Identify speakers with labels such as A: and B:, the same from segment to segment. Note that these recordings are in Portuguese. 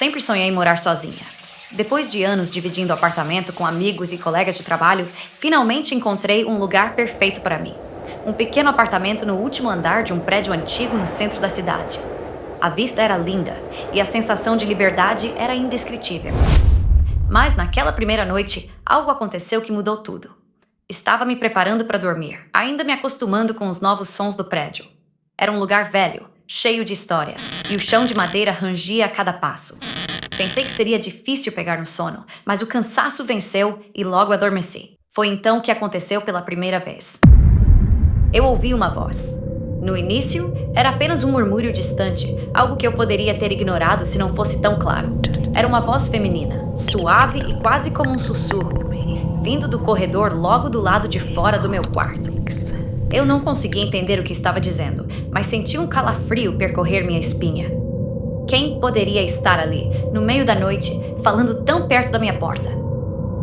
A: Sempre sonhei em morar sozinha. Depois de anos dividindo apartamento com amigos e colegas de trabalho, finalmente encontrei um lugar perfeito para mim. Um pequeno apartamento no último andar de um prédio antigo no centro da cidade. A vista era linda e a sensação de liberdade era indescritível. Mas naquela primeira noite, algo aconteceu que mudou tudo. Estava me preparando para dormir, ainda me acostumando com os novos sons do prédio. Era um lugar velho, cheio de história, e o chão de madeira rangia a cada passo. Pensei que seria difícil pegar no sono, mas o cansaço venceu e logo adormeci. Foi então que aconteceu pela primeira vez. Eu ouvi uma voz. No início, era apenas um murmúrio distante, algo que eu poderia ter ignorado se não fosse tão claro. Era uma voz feminina, suave e quase como um sussurro, vindo do corredor logo do lado de fora do meu quarto. Eu não conseguia entender o que estava dizendo, mas senti um calafrio percorrer minha espinha. Quem poderia estar ali, no meio da noite, falando tão perto da minha porta?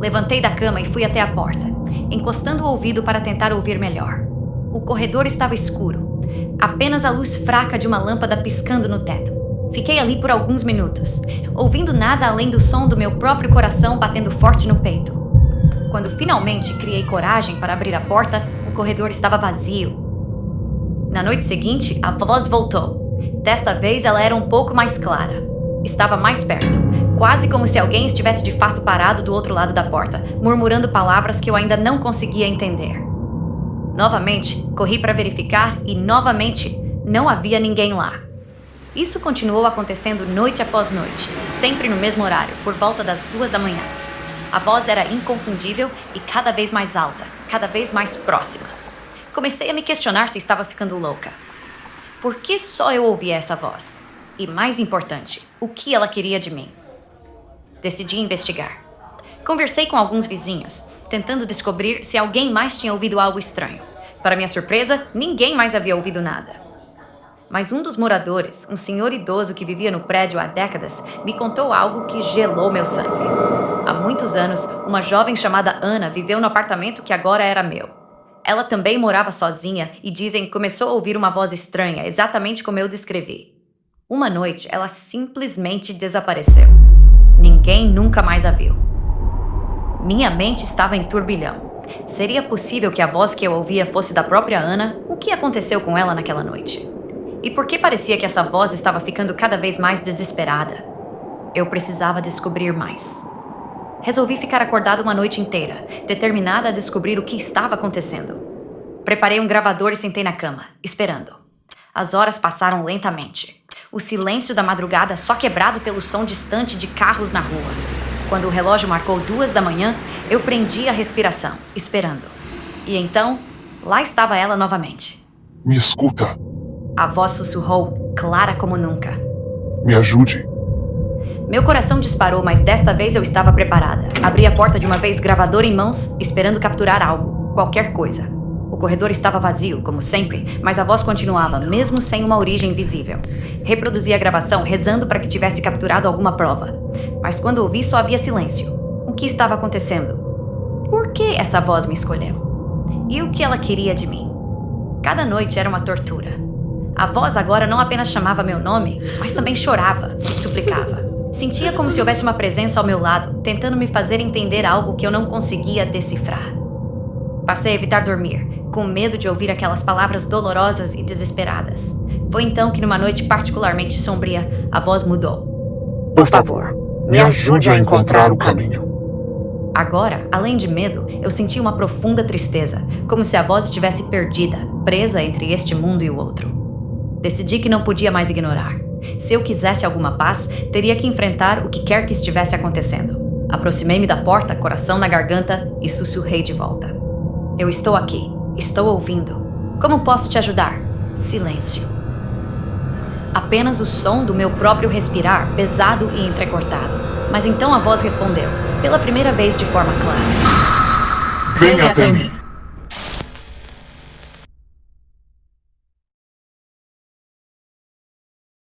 A: Levantei da cama e fui até a porta, encostando o ouvido para tentar ouvir melhor. O corredor estava escuro, apenas a luz fraca de uma lâmpada piscando no teto. Fiquei ali por alguns minutos, ouvindo nada além do som do meu próprio coração batendo forte no peito. Quando finalmente criei coragem para abrir a porta, o corredor estava vazio. Na noite seguinte, a voz voltou. Desta vez ela era um pouco mais clara. Estava mais perto, quase como se alguém estivesse de fato parado do outro lado da porta, murmurando palavras que eu ainda não conseguia entender. Novamente, corri para verificar e, novamente, não havia ninguém lá. Isso continuou acontecendo noite após noite, sempre no mesmo horário, por volta das 2 da manhã. A voz era inconfundível e cada vez mais alta, cada vez mais próxima. Comecei a me questionar se estava ficando louca. Por que só eu ouvia essa voz? E mais importante, o que ela queria de mim? Decidi investigar. Conversei com alguns vizinhos, tentando descobrir se alguém mais tinha ouvido algo estranho. Para minha surpresa, ninguém mais havia ouvido nada. Mas um dos moradores, um senhor idoso que vivia no prédio há décadas, me contou algo que gelou meu sangue. Há muitos anos, uma jovem chamada Ana viveu no apartamento que agora era meu. Ela também morava sozinha e dizem que começou a ouvir uma voz estranha, exatamente como eu descrevi. Uma noite, ela simplesmente desapareceu. Ninguém nunca mais a viu. Minha mente estava em turbilhão. Seria possível que a voz que eu ouvia fosse da própria Ana? O que aconteceu com ela naquela noite? E por que parecia que essa voz estava ficando cada vez mais desesperada? Eu precisava descobrir mais. Resolvi ficar acordado uma noite inteira, determinada a descobrir o que estava acontecendo. Preparei um gravador e sentei na cama, esperando. As horas passaram lentamente. O silêncio da madrugada só quebrado pelo som distante de carros na rua. Quando o relógio marcou 2 da manhã, eu prendi a respiração, esperando. E então, lá estava ela novamente.
B: Me escuta.
A: A voz sussurrou, clara como nunca.
B: Me ajude.
A: Meu coração disparou, mas desta vez eu estava preparada. Abri a porta de uma vez, gravador em mãos, esperando capturar algo, qualquer coisa. O corredor estava vazio, como sempre, mas a voz continuava, mesmo sem uma origem visível. Reproduzi a gravação, rezando para que tivesse capturado alguma prova. Mas quando ouvi, só havia silêncio. O que estava acontecendo? Por que essa voz me escolheu? E o que ela queria de mim? Cada noite era uma tortura. A voz agora não apenas chamava meu nome, mas também chorava e suplicava. Sentia como se houvesse uma presença ao meu lado, tentando me fazer entender algo que eu não conseguia decifrar. Passei a evitar dormir, com medo de ouvir aquelas palavras dolorosas e desesperadas. Foi então que, numa noite particularmente sombria, a voz mudou.
B: Por favor, me ajude a encontrar o caminho.
A: Agora, além de medo, eu senti uma profunda tristeza, como se a voz estivesse perdida, presa entre este mundo e o outro. Decidi que não podia mais ignorar. Se eu quisesse alguma paz, teria que enfrentar o que quer que estivesse acontecendo. Aproximei-me da porta, coração na garganta, e sussurrei de volta. Eu estou aqui. Estou ouvindo. Como posso te ajudar? Silêncio. Apenas o som do meu próprio respirar, pesado e entrecortado. Mas então a voz respondeu, pela primeira vez de forma clara.
B: Venha até mim.